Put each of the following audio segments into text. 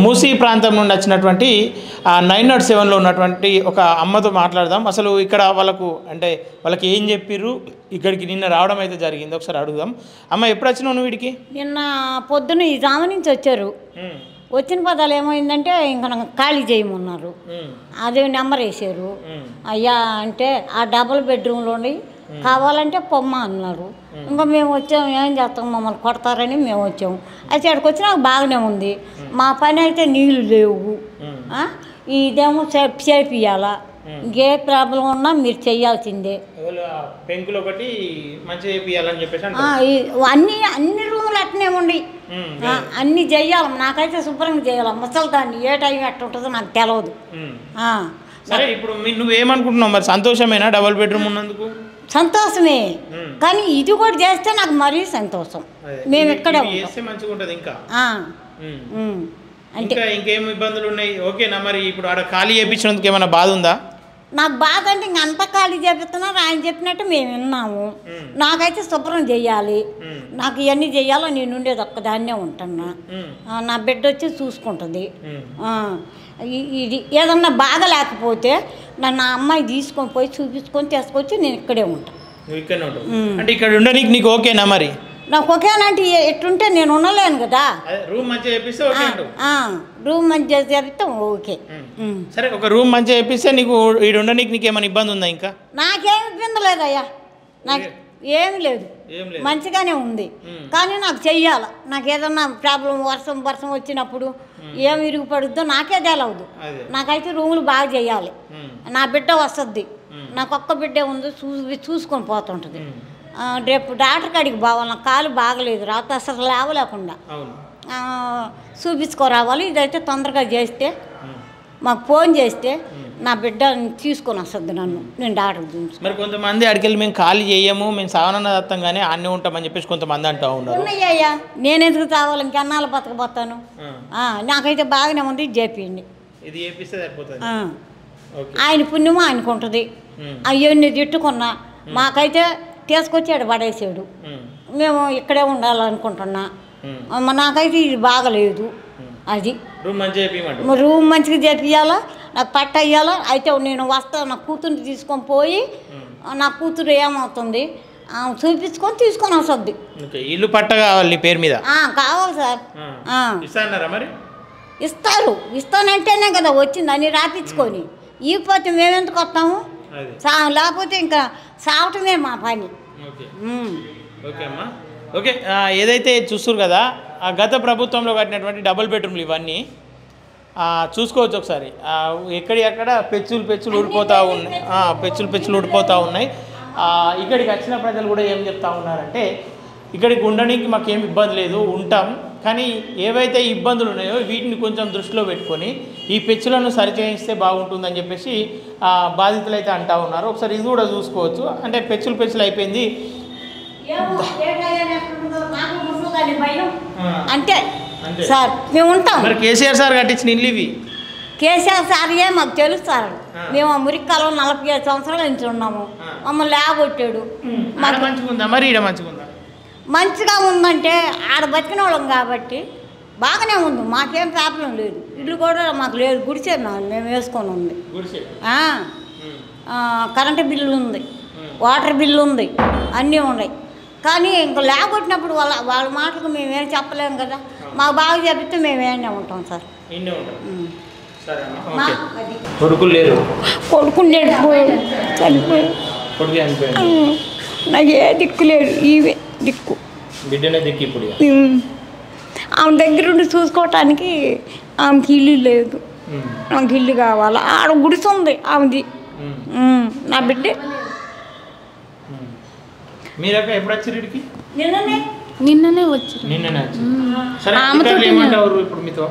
మూసీ ప్రాంతం నుండి వచ్చినటువంటి 907లో ఉన్నటువంటి ఒక అమ్మతో మాట్లాడదాం. అసలు ఇక్కడ వాళ్ళకి ఏం చెప్పిర్రు, ఇక్కడికి నిన్న రావడం అయితే జరిగింది, ఒకసారి అడుగుదాం. అమ్మ ఎప్పుడు వచ్చినావు నువ్వు వీడికి? నిన్న పొద్దున్న ఈ జామ నుంచి వచ్చారు. వచ్చిన పదాలు ఏమైందంటే ఇంకా ఖాళీ చేయమన్నారు. అదే నెంబర్ వేసారు. అయ్యా అంటే ఆ డబుల్ బెడ్రూమ్లోని కావాలంటే పొమ్మ అన్నారు. ఇంకా మేము వచ్చాము, ఏం చేస్తాం, మమ్మల్ని కొడతారని మేము వచ్చాము. అయితే అక్కడికి వచ్చి నాకు బాగానే ఉంది. మా పని అయితే నీళ్ళు లేవు, ఇదేమో చేపియాలా, ఇంకే ప్రాబ్లం ఉన్నా మీరు చెయ్యాల్సిందే. పెంకులు ఒకటి మంచిగా చేపియాలని చెప్పేసి అన్ని రూములు అట్నే ఉండి అన్నీ చెయ్యాలి. నాకైతే శుభ్రంగా చేయాలి. ముసలిదాన్ని ఏ టైం ఎట్లా ఉంటుందో నాకు తెలియదు. సరే, ఇప్పుడు నువ్వేమనుకుంటున్నావు మరి? సంతోషమేనా డబుల్ బెడ్రూమ్ ఉన్నందుకు? సంతోషమే, కానీ ఇది కూడా చేస్తే నాకు మరీ సంతోషం. మేము ఇక్కడే మంచిగా ఉంటుంది. ఇంకా అంటే ఇంకేం ఇబ్బందులు ఉన్నాయి? ఓకేనా? మరి ఇప్పుడు ఆడ ఖాళీ చేయించినందుకు ఏమైనా బాధ ఉందా? నాకు బాధ అంటే ఇంక అంతా ఖాళీ చేపిస్తున్నారు. ఆయన చెప్పినట్టు మేము విన్నాము. నాకైతే శుభ్రం చెయ్యాలి, నాకు ఇవన్నీ చెయ్యాలో నేను ఉండేది ఒక్కదాన్నే ఉంటున్నా. నా బిడ్డ వచ్చి చూసుకుంటుంది. ఇది ఏదన్నా బాధ లేకపోతే నన్ను అమ్మాయి తీసుకొని పోయి చూపించుకొని తీసుకొచ్చి నేను ఇక్కడే ఉంటాను. అంటే ఇక్కడ ఉండడానికి నీకు ఓకేనా? మరి నాకు ఒకేనంటే ఎట్టుంటే నేను ఉండలేను కదా. రూమ్ మంచిగా చేపిస్తే రూమ్ మంచిగా చేపిస్తే ఓకే. సరే, ఒక రూమ్ మంచిగా చేపిస్తే నీకు ఇక్కడ ఉండడానికి నీకు ఏమైనా ఇబ్బంది ఉందా? ఇంకా నాకేం ఇబ్బంది లేదయ్యా, నాకు ఏమి లేదు, మంచిగానే ఉంది. కానీ నాకు చెయ్యాలి. నాకు ఏదన్నా ప్రాబ్లం వర్షం వచ్చినప్పుడు ఏం ఇరుగుపడుద్దో నాకే తెలవదు. నాకైతే రూములు బాగా చేయాలి. నా బిడ్డ వస్తుంది, నాకు ఒక్క బిడ్డే ఉంది, చూసుకొని పోతుంటుంది. రేపు డాక్టర్ కాడికి పోవాలి, నాకు కాలు బాగలేదు, రాత్రి అసలు లేవలేకుండా చూపించుకోరావాలి. ఇదైతే తొందరగా చేస్తే మాకు ఫోన్ చేస్తే నా బిడ్డ తీసుకొని వస్తుంది నన్ను, నేను డాక్టర్ చూపించుకో. మరి కొంతమంది అడికెళ్ళి మేము ఖాళీ చేయము, మేము సావనన్న దత్తం కానీ అన్నీ ఉంటామని చెప్పేసి కొంతమంది అంటూ ఉన్నారు. ఉన్నాయ్యా, నేను ఎందుకు తావాలి, ఇంకెన్నాళ్ళు బతకపోతాను. నాకైతే బాగానే ఉంది, ఇది చేపియండి. ఇది చేపిస్తే సరిపోతుంది. ఆయన పుణ్యమో ఆయనకు ఉంటుంది. అయ్యన్ని తిట్టుకున్నా మాకైతే తీసుకొచ్చాడు, పడేసాడు. మేము ఇక్కడే ఉండాలనుకుంటున్నా. నాకైతే ఇది బాగలేదు. అది రూమ్ మంచిగా చేపియాలా, నాకు పట్ట అయ్యాలా. అయితే నేను వస్తాను, నా కూతుర్ని తీసుకొని పోయి, నా కూతురు ఏమవుతుంది చూపించుకొని తీసుకొని వస్తుంది. ఇల్లు పట్ట కావాలి పేరు మీద? కావాలి సార్. ఇస్తారు, ఇస్తానంటేనే కదా వచ్చింది అని రాపించుకొని. ఇకపోతే మేమెందుకు వస్తాము? లేకపోతే ఇంకా సావటమే మా పని. ఓకే అమ్మా, ఓకే. ఏదైతే చూస్తారు కదా, ఆ గత ప్రభుత్వంలో కట్టినటువంటి డబుల్ బెడ్రూమ్లు ఇవన్నీ చూసుకోవచ్చు ఒకసారి. ఎక్కడెక్కడ పెచ్చులు ఊడిపోతూ ఉన్నాయి, పెచ్చులు ఊడిపోతూ ఉన్నాయి. ఇక్కడికి వచ్చిన ప్రజలు కూడా ఏం చెప్తా ఉన్నారంటే, ఇక్కడికి ఉండడానికి మాకేం ఇబ్బంది లేదు, ఉంటాం, కానీ ఏవైతే ఇబ్బందులు ఉన్నాయో వీటిని కొంచెం దృష్టిలో పెట్టుకొని ఈ పెచ్చులను సరిచేయిస్తే బాగుంటుందని చెప్పేసి బాధితులు అయితే అంటూ ఉన్నారు. ఒకసారి ఇది కూడా చూసుకోవచ్చు. అంటే పెచ్చులు అయిపోయింది అంటే సార్ మేము ఉంటాం. మరి కేసీఆర్ సార్ కట్టించిన ఇల్లు ఇవి. కేసీఆర్ సార్యే మాకు తెలుస్తారు. మేము మురిక్కాలో 45 సంవత్సరాల నుంచి ఉన్నాము. మమ్మల్ని లేగొట్టాడు. మరి ఈడ మంచిగుందా? మంచిగా ఉందంటే ఆడ బతికిన వాళ్ళం కాబట్టి బాగానే ఉంది, మాకేం ప్రాబ్లం లేదు. ఇల్లు కూడా మాకు లేదు, గుడిసే మేము వేసుకొని ఉంది. కరెంటు బిల్లు ఉంది, వాటర్ బిల్లు ఉంది, అన్నీ ఉన్నాయి. కానీ ఇంకా లేకొట్టినప్పుడు వాళ్ళ మాటలకు మేమేం చెప్పలేము కదా. మాకు బాగా చెప్తే మేమేనే ఉంటాం సార్. కొడుకులు లేరు, చనిపోయాడు. నాకు ఏ దిక్కు లేడు, ఈవే దిక్కు. బిడ్డనే దిక్కు. ఇప్పుడు ఆమె దగ్గరుండి చూసుకోవటానికి ఆమెకి ఇల్లు లేదు, ఆమెకి ఇల్లు కావాలా. ఆడ గుడిసె ఉంది ఆమెది, నా బిడ్డే. మీరక్క ఎప్పుడు వచ్చారు ఇక్కడికి? నిన్ననే వచ్చి ఇప్పుడు మీతో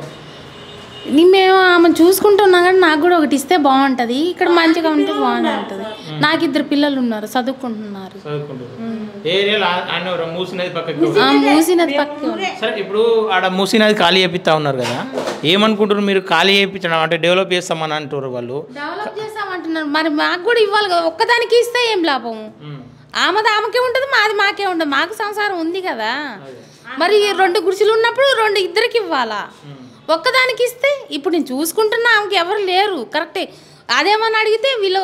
మేము ఆమె చూసుకుంటున్నాం, కానీ నాకు కూడా ఒకటి ఇస్తే బాగుంటుంది, ఇక్కడ మంచిగా ఉంటే బాగానే ఉంటుంది. నాకు 2 పిల్లలు ఉన్నారు, చదువుకుంటున్నారు. మూసినది పక్క. సరే, ఇప్పుడు ఆడ మూసినది ఖాళీ చేపిస్తా ఉన్నారు కదా, ఏమనుకుంటున్నారు మీరు? ఖాళీ చేయించడం అంటే డెవలప్ చేస్తామని అంటారు వాళ్ళు. డెవలప్ చేస్తామంటున్నారు, మరి మాకు కూడా ఇవ్వాలి కదా. ఒక్కదానికి ఇస్తే ఏం లాభం? ఆమెకే ఉంటుంది, మాది మాకే ఉంటుంది. మాకు సంసారం ఉంది కదా. మరి 2 గుడిసెలు ఉన్నప్పుడు 2 ఇద్దరికి ఇవ్వాలా. ఒక్కదానికి ఇస్తే ఇప్పుడు నేను చూసుకుంటున్నా ఆమెకి ఎవరు లేరు కరెక్టే. అదేమని అడిగితే వీళ్ళు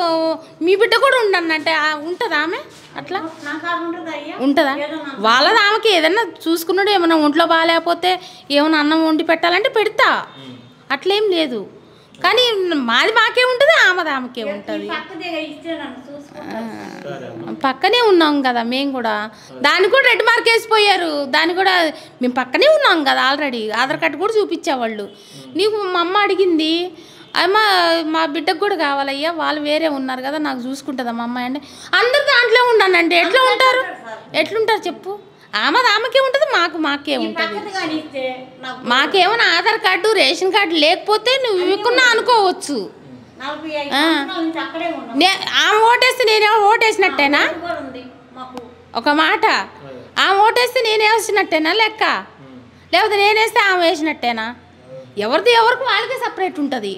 మీ బిడ్డ కూడా ఉండనంటే ఉంటుందా ఆమె అట్లా ఉంటుందా? వాళ్ళది ఆమెకి ఏదన్నా చూసుకున్నాడు, ఏమన్నా ఒంట్లో బాగాలేకపోతే ఏమన్నా అన్నం వండి పెట్టాలంటే పెడతా, అట్లేం లేదు. కానీ మాది మాకే ఉంటుంది, ఆమెది ఆమెకే ఉంటుంది. పక్కనే ఉన్నాం కదా మేము కూడా. దాన్ని కూడా రెడ్ మార్క్ వేసిపోయారు. దాన్ని కూడా మేము పక్కనే ఉన్నాం కదా ఆల్రెడీ. ఆధార్ కార్డు కూడా చూపించేవాళ్ళు. నీకు మా అమ్మ అడిగింది, అమ్మ మా బిడ్డకు కూడా కావాలయ్యా, వాళ్ళు వేరే ఉన్నారు కదా, నాకు చూసుకుంటుందా మా అమ్మాయి అంటే. అందరు దాంట్లో ఉన్నానంటే ఎట్లుంటారు చెప్పు? ఆమెది ఆమెకే ఉంటుంది, మాకే ఉంటుంది. మాకేమైనా ఆధార్ కార్డు రేషన్ కార్డు లేకపోతే నువ్వు ఇవ్వకున్నా అనుకోవచ్చు. ఆమె ఓటేస్తే నేనే ఓటేసినట్టేనా? ఒక మాట, ఆమె ఓటేస్తే నేనే వేసినట్టేనా లెక్క? లేకపోతే నేనేస్తే ఆమె వేసినట్టేనా? ఎవరికి వాళ్ళకే సపరేట్ ఉంటుంది.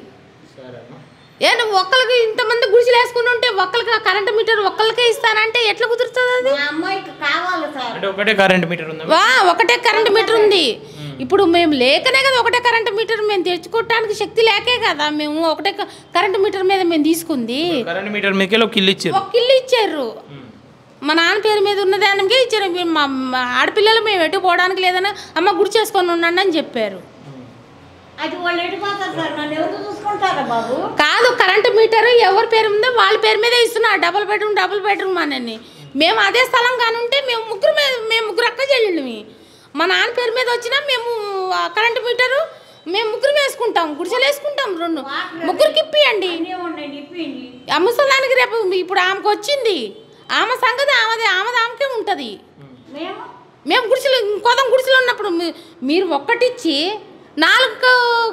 నువ్వు ఒక్కరికి ఇంతమంది గుడిసెలు వేసుకుని ఉంటే ఒక్కరికి కరెంట్ మీటర్ ఒక్కరికే ఇస్తానంటే ఎట్లా కుదురుతుంది? అది ఒకటే కరెంట్ మీటర్ ఉంది. ఒకటే కరెంట్ మీటర్ ఉంది. ఇప్పుడు మేము లేకనే కదా ఒకటే కరెంట్ మీటర్ మేము తెచ్చుకోవడానికి శక్తి లేకే కదా మేము ఒకటే కరెంట్ మీటర్ మీద మేము తీసుకుంది. కరెంట్ మీటర్ మీదకి ఒక ఇల్లు ఇచ్చారు. మా నాన్న పేరు మీద ఉన్నదానికే ఇచ్చారు. మా ఆడపిల్లలు మేము ఎటు పోవడానికి లేదని అమ్మ గుడి చేసుకొని ఉండండి అని చెప్పారు. కాదు, కరెంటు మీటర్ ఎవరి పేరు ఉందో వాళ్ళ పేరు మీదే ఇస్తున్నారు. డబుల్ బెడ్రూమ్ అని. మేము అదే స్థలం కానుంటే మేము ముగ్గురు అక్క చెల్లెళ్ళమి. మా నాన్న పేరు మీద వచ్చినా మేము కరెంటు మీటరు మేము ముగ్గురు వేసుకుంటాం, గుడిసెలు వేసుకుంటాం. ముగ్గురికి ఇప్పియండి. ఆ ముసలానికి రేపు ఇప్పుడు ఆమెకు వచ్చింది, ఆమె సంగతి ఆమెకే ఉంటుంది. మేము గుడిసెలు ఉన్నప్పుడు మీరు ఒక్కటిచ్చి 4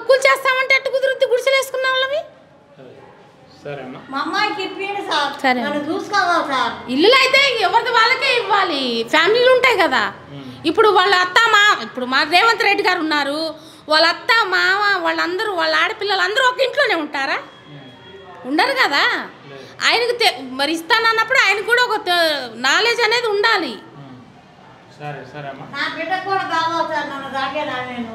కూల్చేస్తామంటే అట్టు కుదురుద్ది గుడిసెలు వేసుకున్న వాళ్ళవి. సరే, ఇల్లులు అయితే ఎవరిది వాళ్ళకే ఇవ్వాలి. ఫ్యామిలీలు ఉంటాయి కదా. ఇప్పుడు వాళ్ళ ఇప్పుడు మా రేవంత్ రెడ్డి గారు ఉన్నారు, వాళ్ళ అత్త మామ వాళ్ళందరూ వాళ్ళ ఆడపిల్లలు అందరూ ఒక ఇంట్లోనే ఉంటారా? ఉండరు కదా. ఆయనకు మరి ఇస్తానన్నప్పుడు ఆయనకు కూడా ఒక నాలెడ్జ్ అనేది ఉండాలి. సరే సరే అమ్మా. నా బిడ్డ కూడా కావాలి సార్, నన్ను తాగేదా నేను